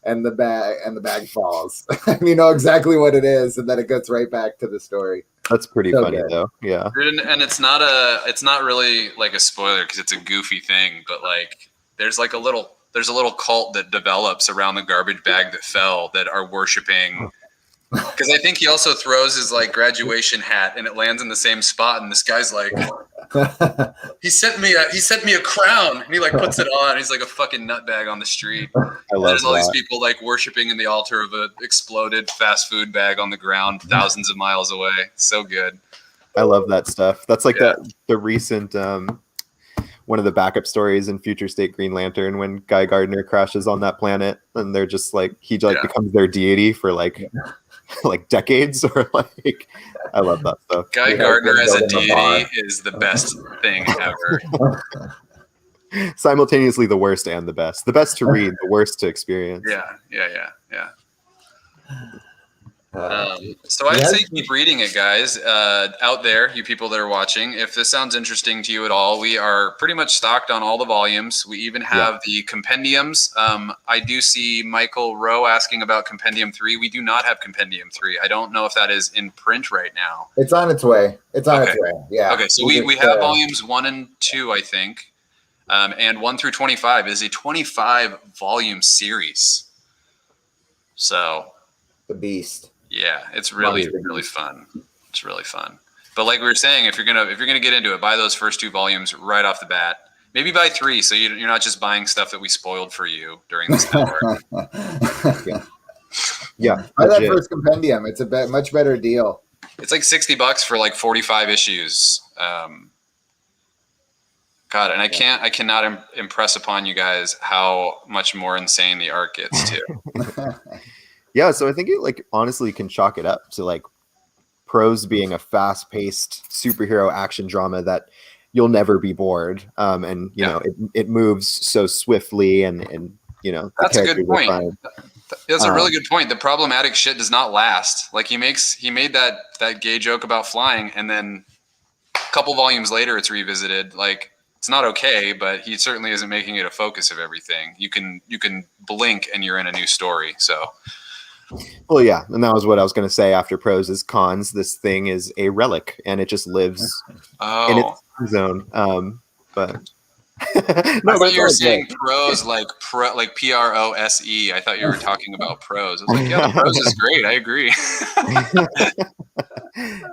and the bag falls. And you know exactly what it is, and then it gets right back to the story. That's pretty So funny good. though. Yeah. And it's not really like a spoiler because it's a goofy thing, but like there's a little cult that develops around the garbage bag that fell that are worshiping. Because I think he also throws his like graduation hat and it lands in the same spot, and this guy's like, he sent me a crown, and he like puts it on. He's like a fucking nutbag on the street. I love There's all that. these people like worshiping in the altar of a exploded fast food bag on the ground, thousands of miles away. So good. I love that stuff. That's like Yeah. the recent one of the backup stories in Future State Green Lantern when Guy Gardner crashes on that planet, and they're just like he becomes their deity for like decades, or like I love that stuff. Guy Gardner as a deity is the best thing ever. Simultaneously the worst and the best. The best to read, the worst to experience. Yeah. So Yeah. I'd say keep reading it, guys. Out there, you people that are watching, if this sounds interesting to you at all, we are pretty much stocked on all the volumes. We even have the compendiums. I do see Michael Rowe asking about Compendium 3. We do not have Compendium 3. I don't know if that is in print right now. It's on its way. Its way. Yeah. Okay, so we have volumes 1 and 2, I think. And 1 through 25 is a 25 volume series. So the beast. yeah, it's really fun. It's really fun. But like we were saying, if you're gonna get into it, buy those first 2 volumes right off the bat. Maybe buy 3, so you're not just buying stuff that we spoiled for you during this network. Yeah. Buy that legit. first compendium. It's a much better deal. It's like $60 for like 45 issues. God, and I cannot impress upon you guys how much more insane the art gets too. Yeah, so I think it like honestly can chalk it up to like Prose being a fast-paced superhero action drama that you'll never be bored. And you know, it moves so swiftly and you know, that's a good point. That's a really good point. The problematic shit does not last. Like he made that gay joke about flying, and then a couple volumes later it's revisited. Like it's not okay, but he certainly isn't making it a focus of everything. You can blink and you're in a new story. So well, yeah, and that was what I was going to say after Prose's cons. This thing is a relic, and it just lives in its zone. But I thought you were saying prose like Prose. I thought you were talking about prose. I was like, yeah, the prose is great. I agree.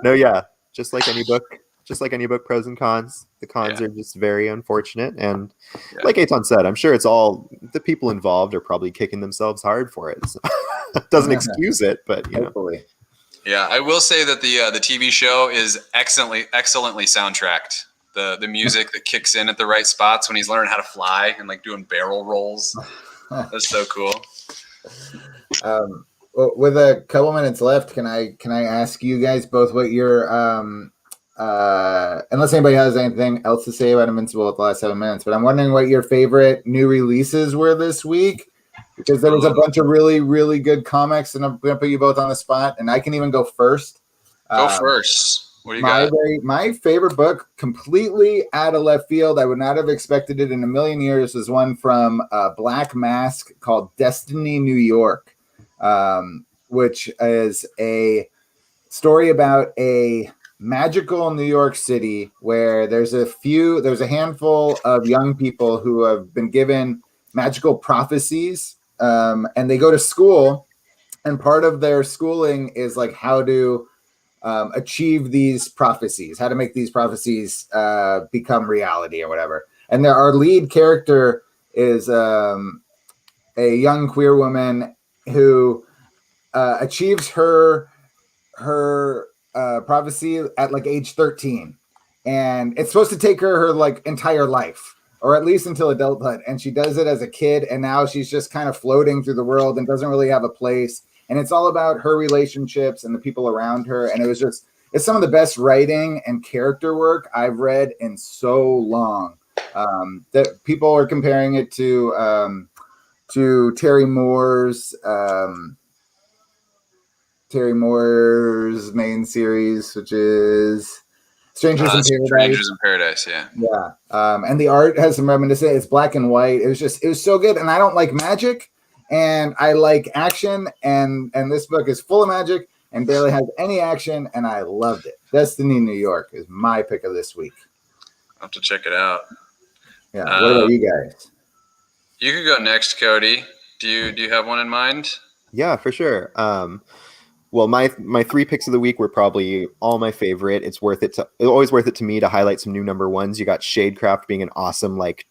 No, yeah, just like any book, pros and cons. The cons are just very unfortunate, and like Eitan said, I'm sure it's all the people involved are probably kicking themselves hard for it. So it doesn't excuse it, but you know. Yeah, I will say that the TV show is excellently soundtracked. The music that kicks in at the right spots when he's learning how to fly and like doing barrel rolls. That's so cool. Well, with a couple minutes left, can I ask you guys both what your unless anybody has anything else to say about Invincible at the last 7 minutes, but I'm wondering what your favorite new releases were this week, because there was a bunch of really, really good comics, and I'm going to put you both on the spot, and I can even go first. Go first. What do you got? My favorite book, completely out of left field, I would not have expected it in a million years, is one from Black Mask called Destiny New York, which is a story about a magical New York City where there's a handful of young people who have been given magical prophecies, and they go to school, and part of their schooling is like how to achieve these prophecies, how to make these prophecies become reality or whatever. And our lead character is a young queer woman who achieves her prophecy at like age 13, and it's supposed to take her like entire life, or at least until adulthood, and she does it as a kid, and now she's just kind of floating through the world and doesn't really have a place, and it's all about her relationships and the people around her. And it's some of the best writing and character work I've read in so long. That people are comparing it to Terry Moore's main series, which is Strangers in Paradise. Strangers in Paradise, yeah. Yeah. And the art has some reminiscence. It's black and white. It was so good. And I don't like magic, and I like action. And this book is full of magic and barely has any action, and I loved it. Destiny New York is my pick of this week. I'll have to check it out. Yeah. What about you guys? You could go next, Cody. Do you have one in mind? Yeah, for sure. Well, my 3 picks of the week were probably all my favorite. It's always worth it to me to highlight some new number ones. You got Shadecraft being an awesome like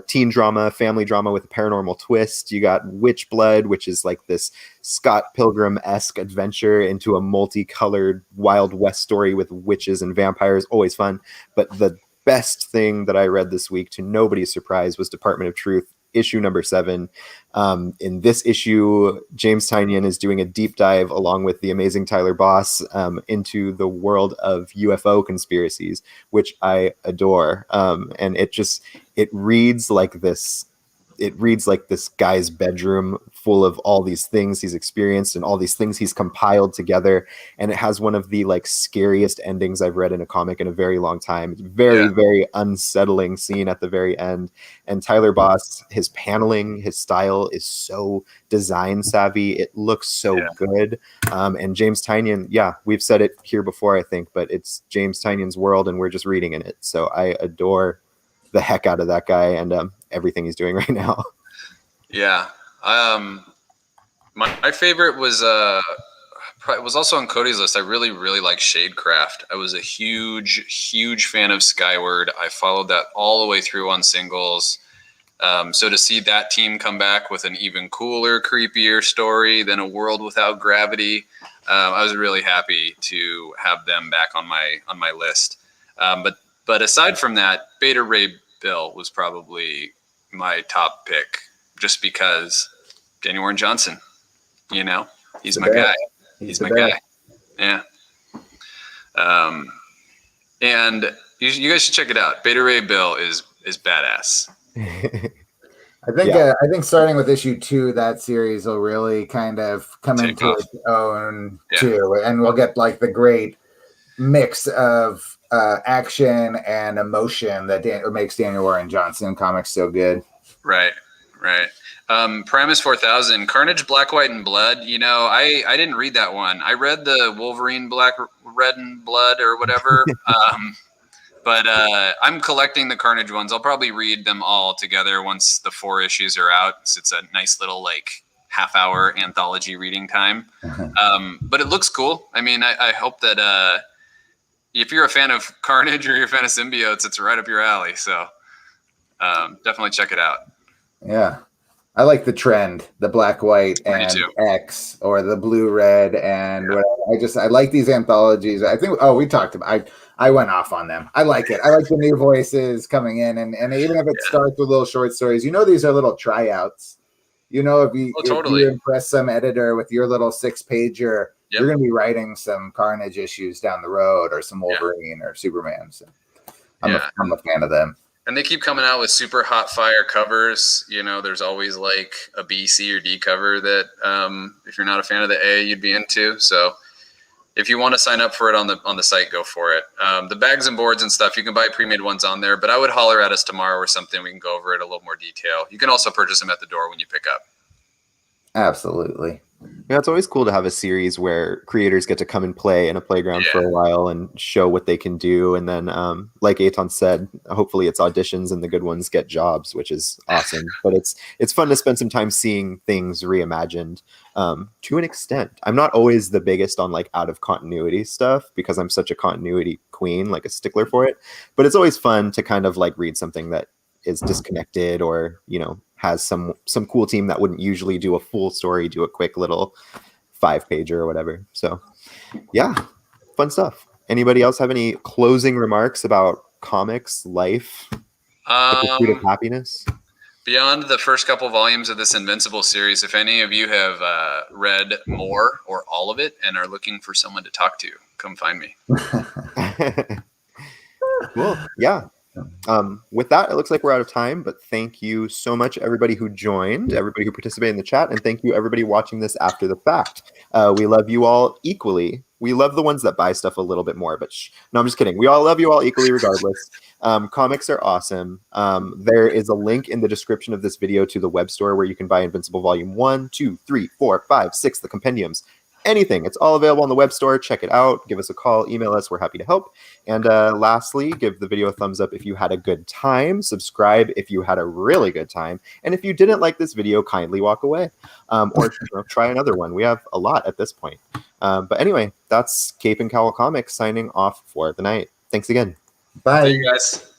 teen drama, family drama with a paranormal twist. You got Witchblood, which is like this Scott Pilgrim-esque adventure into a multicolored Wild West story with witches and vampires. Always fun. But the best thing that I read this week, to nobody's surprise, was Department of Truth, issue number 7. In this issue, James Tynion is doing a deep dive along with the amazing Tyler Boss into the world of UFO conspiracies, which I adore. And it reads like this. It reads like this guy's bedroom full of all these things he's experienced and all these things he's compiled together. And it has one of the like scariest endings I've read in a comic in a very long time. It's very, very unsettling scene at the very end. And Tyler Boss, his paneling, his style is so design savvy. It looks so good. And James Tynion, we've said it here before, I think, but it's James Tynion's world and we're just reading in it. So I adore the heck out of that guy and everything he's doing right now. Yeah. My favorite was also on Cody's list. I really, really like Shadecraft. I was a huge fan of Skyward. I followed that all the way through on singles. So to see that team come back with an even cooler, creepier story than A World Without Gravity, I was really happy to have them back on my list. But aside from that, Beta Ray Bill was probably my top pick, just because Daniel Warren Johnson, he's my guy. He's my guy. Yeah. And you guys should check it out. Beta Ray Bill is badass. I think starting with issue 2, that series will really kind of come into its own too, and we'll get like the great mix of action and emotion that makes Daniel Warren Johnson comics so good. Right. Primus 4000, Carnage, Black, White, and Blood. I didn't read that one. I read the Wolverine, Black, Red, and Blood or whatever. But I'm collecting the Carnage ones. I'll probably read them all together once the 4 issues are out. So it's a nice little like half-hour anthology reading time. But it looks cool. I mean, I hope that if you're a fan of Carnage or you're a fan of symbiotes, it's right up your alley. So definitely check it out. Yeah. I like the trend, the black, white, and X, or the blue, red, and whatever. I like these anthologies. I think, we talked about, I went off on them. I like it. I like the new voices coming in, and even if it starts with little short stories, these are little tryouts. If you impress some editor with your little 6-pager, you're going to be writing some Carnage issues down the road, or some Wolverine or Superman. So I'm a fan of them. And they keep coming out with super hot fire covers. There's always like a B, C, or D cover that if you're not a fan of the A, you'd be into. So if you want to sign up for it on the site, go for it. The bags and boards and stuff, you can buy pre-made ones on there, but I would holler at us tomorrow or something. We can go over it a little more detail. You can also purchase them at the door when you pick up. Absolutely. Yeah, it's always cool to have a series where creators get to come and play in a playground for a while and show what they can do. And then, like Eitan said, hopefully it's auditions and the good ones get jobs, which is awesome. But it's fun to spend some time seeing things reimagined to an extent. I'm not always the biggest on like out of continuity stuff because I'm such a continuity queen, like a stickler for it. But it's always fun to kind of like read something that is disconnected or, has some cool team that wouldn't usually do a full story, do a quick little 5-pager or whatever. So fun stuff. Anybody else have any closing remarks about comics, life, the pursuit of happiness? beyond the first couple volumes of this Invincible series, if any of you have read more or all of it and are looking for someone to talk to, come find me. Cool. Yeah. With that, it looks like we're out of time, but thank you so much, everybody who joined, everybody who participated in the chat, and thank you, everybody watching this after the fact. We love you all equally. We love the ones that buy stuff a little bit more, but no, I'm just kidding. We all love you all equally regardless. Comics are awesome. There is a link in the description of this video to the web store where you can buy Invincible Volume 1, 2, 3, 4, 5, 6, the compendiums. Anything. It's all available on the web store. Check it out. Give us a call. Email us. We're happy to help. And lastly, give the video a thumbs up if you had a good time. Subscribe if you had a really good time. And if you didn't like this video, kindly walk away. Or try another one. We have a lot at this point. But anyway, that's Cape and Cowl Comics signing off for the night. Thanks again. Bye. See you guys.